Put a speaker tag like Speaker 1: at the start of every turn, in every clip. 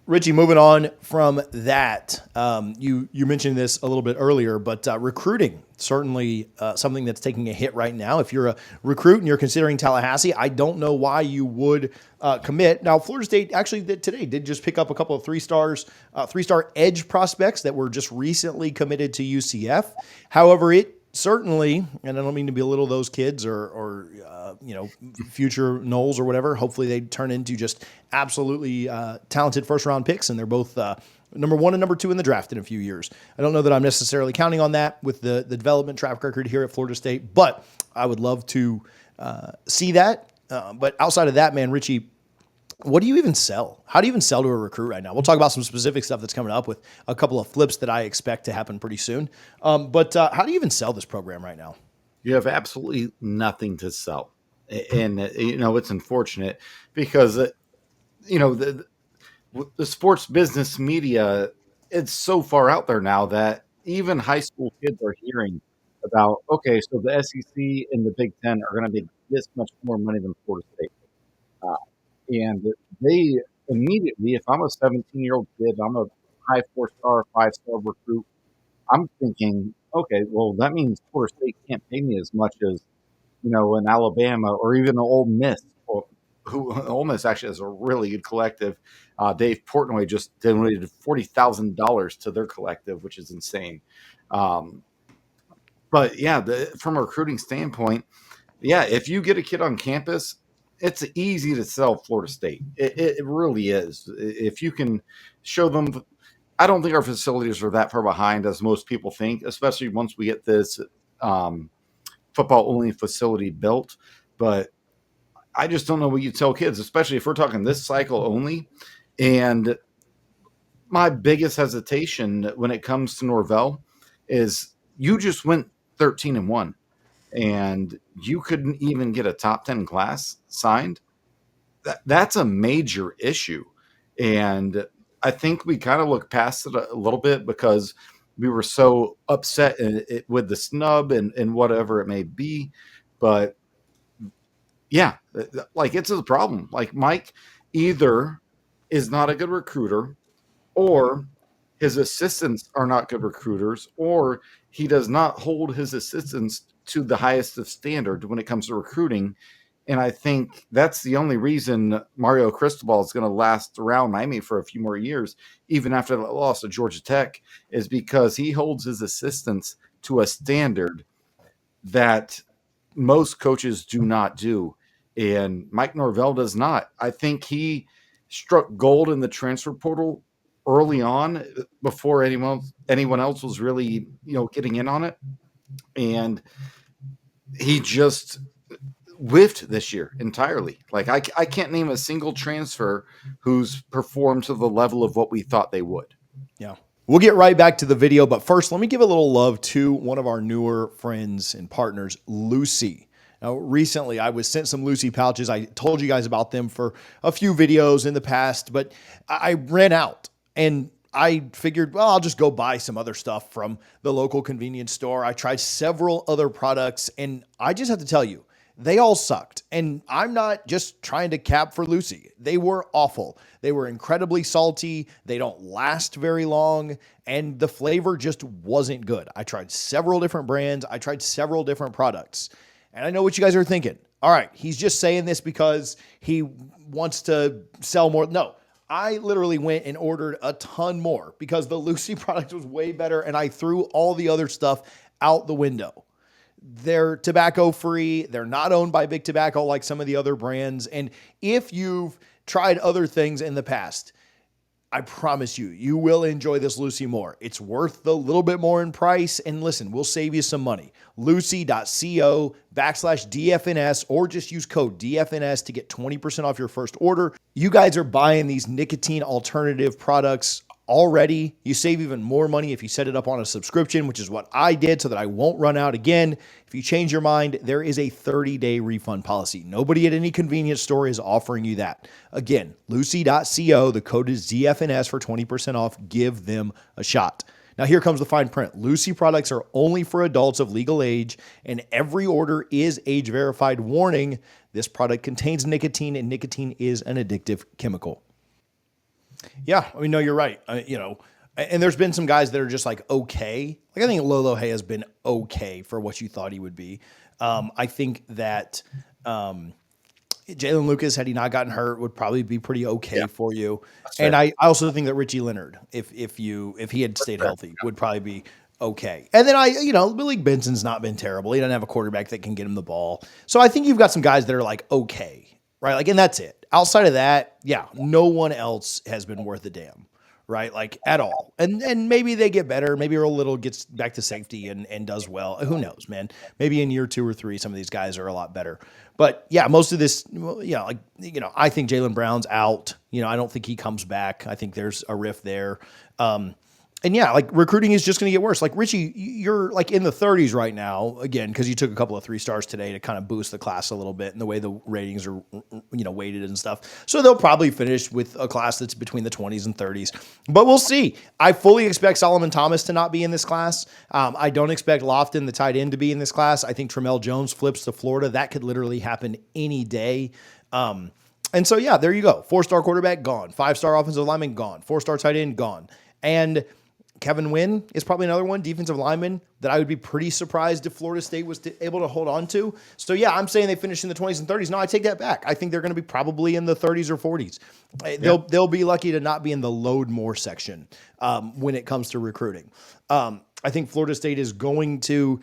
Speaker 1: Richie, moving on from that, you mentioned this a little bit earlier, but recruiting certainly something that's taking a hit right now. If you're a recruit and you're considering Tallahassee, I don't know why you would commit. Now, Florida State actually today did just pick up a couple of three-star edge prospects that were just recently committed to UCF. However, it certainly, and I don't mean to belittle those kids or future noles or whatever. Hopefully they turn into just absolutely talented first round picks, and they're both number 1 and number 2 in the draft in a few years. I don't know that I'm necessarily counting on that with the development track record here at Florida State, but I would love to see that. But outside of that, man, Richie, what do you even sell? How do you even sell to a recruit right now? We'll talk about some specific stuff that's coming up with a couple of flips that I expect to happen pretty soon. But how do you even sell this program right now?
Speaker 2: You have absolutely nothing to sell. And, it's unfortunate because, the sports business media, it's so far out there now that even high school kids are hearing about, okay, so the SEC and the Big Ten are going to make this much more money than Florida State. And they immediately, if I'm a 17-year-old kid, I'm a high 4-star, 5-star recruit, I'm thinking, okay, well, that means Florida State can't pay me as much as, an Alabama or even an Ole Miss, who Ole Miss actually has a really good collective. Dave Portnoy just donated $40,000 to their collective, which is insane. But yeah, from a recruiting standpoint, yeah, if you get a kid on campus, it's easy to sell Florida State. It really is. If you can show them, I don't think our facilities are that far behind as most people think, especially once we get this football-only facility built. But I just don't know what you tell kids, especially if we're talking this cycle only. And my biggest hesitation when it comes to Norvell is you just went 13-1. And you couldn't even get a top 10 class signed. That's a major issue. And I think we kind of look past it a little bit because we were so upset with the snub and whatever it may be. But yeah, like it's a problem. Like Mike either is not a good recruiter, or his assistants are not good recruiters, or he does not hold his assistants to the highest of standard when it comes to recruiting. And I think that's the only reason Mario Cristobal is going to last around Miami for a few more years, even after the loss of Georgia Tech, is because he holds his assistants to a standard that most coaches do not do. And Mike Norvell does not. I think he struck gold in the transfer portal early on before anyone else was really, getting in on it. And he just whiffed this year entirely. Like I can't name a single transfer who's performed to the level of what we thought they would.
Speaker 1: Yeah. We'll get right back to the video, but first, let me give a little love to one of our newer friends and partners, Lucy. Now, recently, I was sent some Lucy pouches. I told you guys about them for a few videos in the past, but I ran out, and I figured, well, I'll just go buy some other stuff from the local convenience store. I tried several other products, and I just have to tell you, they all sucked. And I'm not just trying to cap for Lucy. They were awful. They were incredibly salty. They don't last very long. And the flavor just wasn't good. I tried several different brands. I tried several different products. And I know what you guys are thinking. All right, he's just saying this because he wants to sell more. No, I literally went and ordered a ton more because the Lucy product was way better. And I threw all the other stuff out the window. They're tobacco free. They're not owned by Big Tobacco like some of the other brands. And if you've tried other things in the past, I promise you, you will enjoy this Lucy more. It's worth the little bit more in price. And listen, we'll save you some money. Lucy.co/DFNS, or just use code DFNS to get 20% off your first order. You guys are buying these nicotine alternative products already. You save even more money if you set it up on a subscription, which is what I did so that I won't run out again. If you change your mind, there is a 30-day refund policy. Nobody at any convenience store is offering you that. Again, Lucy.co, the code is DFNS for 20% off. Give them a shot. Now here comes the fine print. Lucy products are only for adults of legal age, and every order is age verified. Warning, this product contains nicotine, and nicotine is an addictive chemical. Yeah, I mean, no, you're right. And there's been some guys that are just like okay. Like I think Lolo Hay has been okay for what you thought he would be. I think that um, Jalen Lucas, had he not gotten hurt, would probably be pretty
Speaker 2: Yeah,
Speaker 1: okay for you.
Speaker 2: that's
Speaker 1: And
Speaker 2: fair.
Speaker 1: I also think that Richie Leonard, if he had
Speaker 2: That's
Speaker 1: stayed
Speaker 2: fair.
Speaker 1: healthy, would probably be okay. And then Malik Benson's not been terrible. He doesn't have a quarterback that can get him the ball. So I think you've got some guys that are like okay, right? Like, and that's it. Outside of that, yeah, no one else has been worth a damn, right? Like at all. And maybe they get better. Maybe Earl Little gets back to safety and does well. Who knows, man? Maybe in year 2 or 3, some of these guys are a lot better. But yeah, most of this, I think Jalen Brown's out. I don't think he comes back. I think there's a rift there. And yeah, like recruiting is just going to get worse. Like Richie, you're like in the 30s right now, again, because you took a couple of 3 stars today to kind of boost the class a little bit and the way the ratings are, weighted and stuff. So they'll probably finish with a class that's between the 20s and 30s. But we'll see. I fully expect Solomon Thomas to not be in this class. I don't expect Lofton, the tight end, to be in this class. I think Tramel Jones flips to Florida. That could literally happen any day. And so, yeah, there you go. 4-star quarterback, gone. 5-star offensive lineman, gone. 4-star tight end, gone. And Kevin Wynn is probably another one, defensive lineman, that I would be pretty surprised if Florida State was able to hold on to. So, yeah, I'm saying they finish in the 20s and 30s. No, I take that back. I think they're going to be probably in the 30s or 40s. They'll be lucky to not be in the load more section when it comes to recruiting. I think Florida State is going to,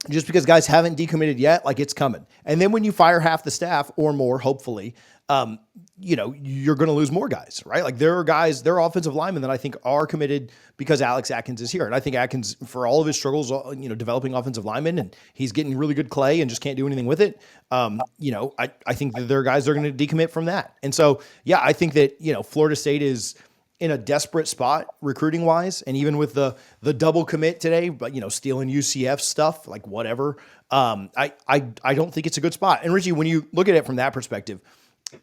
Speaker 1: just because guys haven't decommitted yet, like it's coming. And then when you fire half the staff or more, hopefully, you're going to lose more guys, right? Like there are offensive linemen that I think are committed because Alex Atkins is here. And I think Atkins, for all of his struggles, developing offensive linemen, and he's getting really good clay and just can't do anything with it. I think that there are guys that are going to decommit from that. And so, yeah, I think that, Florida State is in a desperate spot recruiting wise. And even with the double commit today, but stealing UCF stuff, like whatever. I don't think it's a good spot. And Richie, when you look at it from that perspective,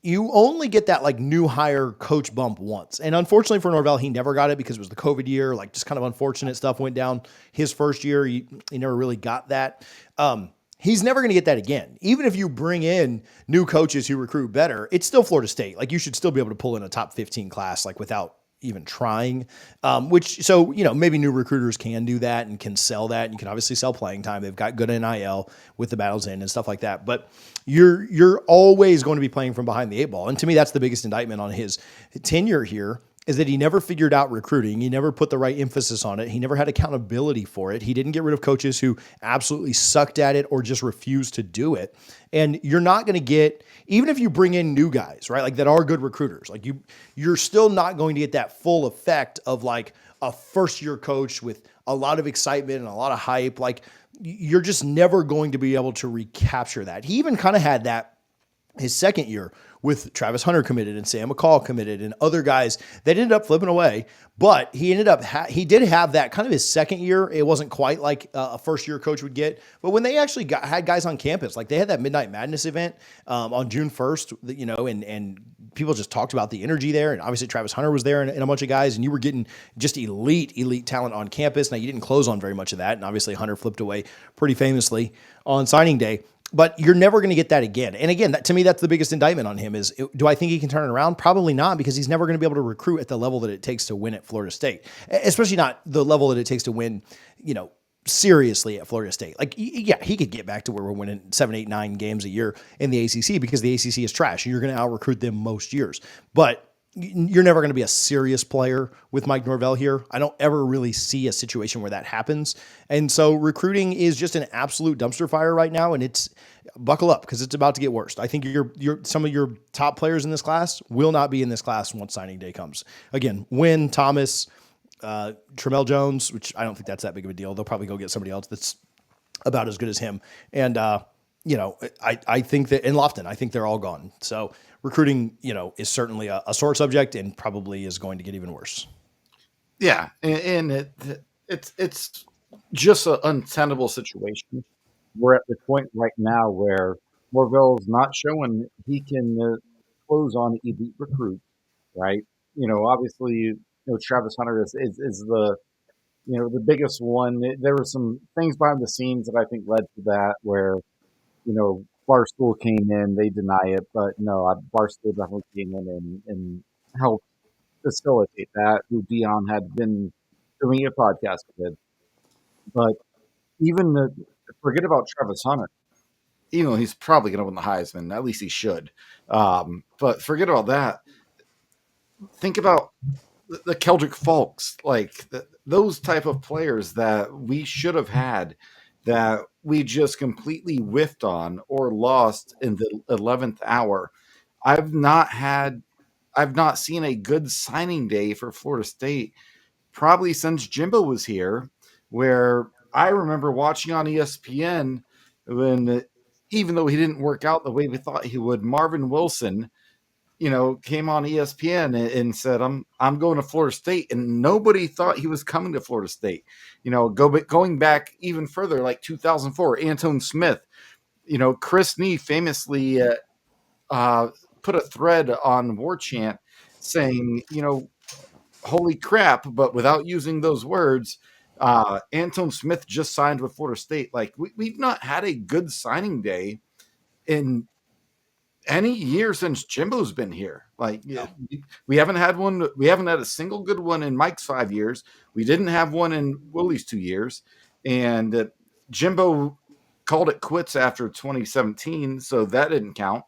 Speaker 1: you only get that like new hire coach bump once. And unfortunately for Norvell, he never got it because it was the COVID year, like just kind of unfortunate stuff went down his first year. He never really got that. He's never going to get that again. Even if you bring in new coaches who recruit better, it's still Florida State. Like you should still be able to pull in a top 15 class, like without even trying, maybe new recruiters can do that and can sell that. And you can obviously sell playing time. They've got good NIL with the battles in and stuff like that. But you're always going to be playing from behind the 8 ball. And to me, that's the biggest indictment on his tenure here, is that he never figured out recruiting. He never put the right emphasis on it. He never had accountability for it. He didn't get rid of coaches who absolutely sucked at it or just refused to do it. And you're not going to get, even if you bring in new guys, right, like that are good recruiters, like you're still not going to get that full effect of like a first-year coach with a lot of excitement and a lot of hype. Like you're just never going to be able to recapture that. He even kind of had that his second year with Travis Hunter committed and Sam McCall committed and other guys that ended up flipping away. But he ended up, he did have that kind of his second year. It wasn't quite like a first year coach would get, but when they actually had guys on campus, like they had that Midnight Madness event on June 1st, and people just talked about the energy there. And obviously Travis Hunter was there and a bunch of guys, and you were getting just elite talent on campus. Now you didn't close on very much of that. And obviously Hunter flipped away pretty famously on signing day. But you're never going to get that again. And again, to me, that's the biggest indictment on him is, do I think he can turn it around? Probably not, because he's never going to be able to recruit at the level that it takes to win at Florida State, especially not the level that it takes to win, seriously at Florida State. Like, yeah, he could get back to where we're winning 7, 8, 9 games a year in the ACC because the ACC is trash and you're going to out-recruit them most years. But you're never going to be a serious player with Mike Norvell here. I don't ever really see a situation where that happens. And so recruiting is just an absolute dumpster fire right now. And it's buckle up because it's about to get worse. I think some of your top players in this class will not be in this class once signing day comes. Again, Wynn, Thomas, Tramel Jones, which I don't think that's that big of a deal. They'll probably go get somebody else that's about as good as him. And, I think that in Lofton, I think they're all gone. So recruiting, is certainly a sore subject and probably is going to get even worse.
Speaker 2: Yeah, and it's just an untenable situation. We're at the point right now where Norvell's not showing he can close on elite recruits, right? Obviously, Travis Hunter is the the biggest one. There were some things behind the scenes that I think led to that, where Barstool came in, they deny it, but no, Barstool definitely came in and helped facilitate that, who Dion had been doing a podcast with. But even forget about Travis Hunter. Even though he's probably going to win the Heisman, at least he should. But forget about that. Think about the Keldrick Folks, like those type of players that we should have had that we just completely whiffed on or lost in the 11th hour. I've not had I've not seen a good signing day for Florida State probably since Jimbo was here, where I remember watching on ESPN when, even though he didn't work out the way we thought he would, Marvin Wilson, came on ESPN and said, I'm going to Florida State," and nobody thought he was coming to Florida State. Going back even further, like 2004, Anton Smith. Chris Nee famously uh, put a thread on War Chant saying, "Holy crap!" But without using those words. Anton Smith just signed with Florida State. Like we've not had a good signing day in any year since Jimbo's been here. Like
Speaker 1: No.
Speaker 2: we haven't had one. We haven't had a single good one in Mike's 5 years. We didn't have one in Willie's 2 years, and Jimbo called it quits after 2017, so that didn't count.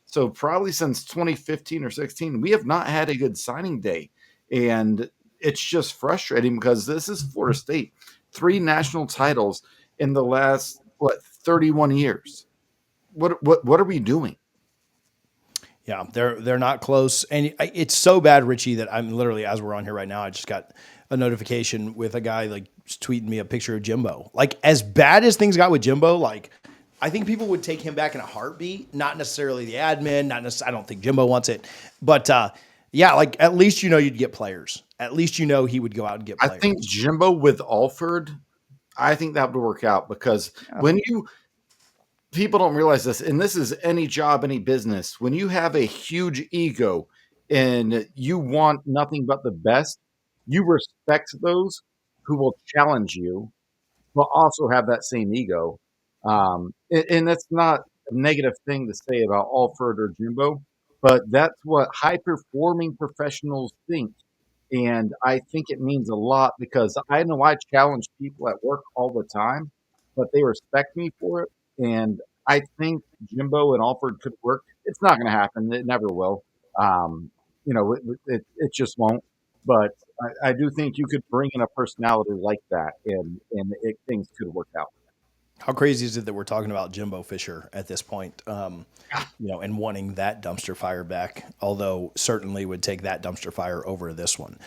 Speaker 2: So probably since 2015 or 16, we have not had a good signing day, and it's just frustrating because this is Florida State, 3 national titles in the last 31 years. What are we doing?
Speaker 1: Yeah, they're not close, and it's so bad, Richie, that I'm literally, as we're on here right now, I just got a notification with a guy like tweeting me a picture of Jimbo. Like as bad as things got with Jimbo, like I think people would take him back in a heartbeat. Not necessarily the admin, not necessarily. I don't think Jimbo wants it, but yeah, like at least you'd get players. At least he would go out and get
Speaker 2: I
Speaker 1: players.
Speaker 2: think Jimbo with Alford, I think that would work out because
Speaker 1: Yeah.
Speaker 2: when you people don't realize this, and this is any job, any business, when you have a huge ego and you want nothing but the best, you respect those who will challenge you, but also have that same ego. And that's not a negative thing to say about Alford or Jimbo, but that's what high performing professionals think. And I think it means a lot because I know I challenge people at work all the time, but they respect me for it. And I think Jimbo and Alford could work. It's not going to happen. It never will. It just won't. But I do think you could bring in a personality like that, and things could work out.
Speaker 1: How crazy is it that we're talking about Jimbo Fisher at this point? And wanting that dumpster fire back, although certainly would take that dumpster fire over this one.